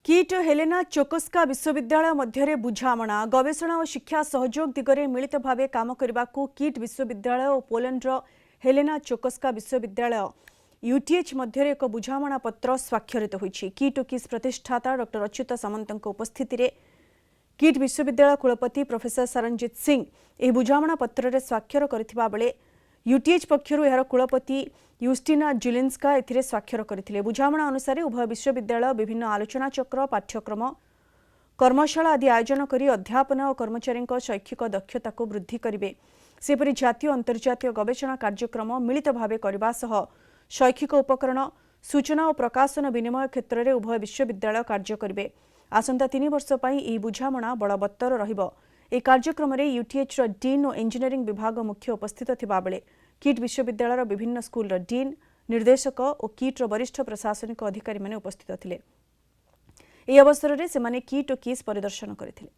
Kit Helena चोकोस्का विश्वविद्यालय मध्य बुझामणा गवेषणा और शिक्षा सहयोग दिगरे मिलित भाव काम करने को किट विश्वविद्यालय और पोलैंडर हेलेना चोकोस्का विश्वविद्यालय यूटीएच मध्य एक बुझामणा पत्र स्वाक्षरित होइछि। किट और किस प्रतिष्ठाता डॉ अच्युत सामंत उपस्थित किट विश्वविद्यालय कुलपति प्रोफेसर सरनजीत सिंह यह बुझामणा पत्र रे स्वाक्षर करथिबा बेले यूटीएच पक्षर यार कुलपति यूस्टिना जुलिन्स्का एथिरे स्वाक्षर करथिले। बुझामणा अनुसार उभय विश्वविद्यालय विभिन्न आलोचना चक्र पाठ्यक्रम कर्मशाला आदि आयोजन करी अध्यापन और कर्मचारी शैक्षिक दक्षता को वृद्धि करेंगे। सेपरि जातीय अंतर्जातीय गवेषणा कार्यक्रम मिलित भाव करने सह शैक्षिक उपकरण सूचना और प्रकाशन विनिमय क्षेत्र में उभय विश्वविद्यालय कार्य करेंगे। आसंता 3 वर्ष पई ई बुझामणा बलवत्तर रहिबो। ए कार्यक्रम में यूटीएच डीन और इंजीनियरिंग विभाग मुख्य उपस्थित थिबा बेले किट विश्वविद्यालय विभिन्न स्कूल डीन निर्देशक और किट वरिष्ठ प्रशासनिक अधिकारी माने उपस्थित थिले। ए अवसर में सेमाने किट और किस परिदर्शन करथिले।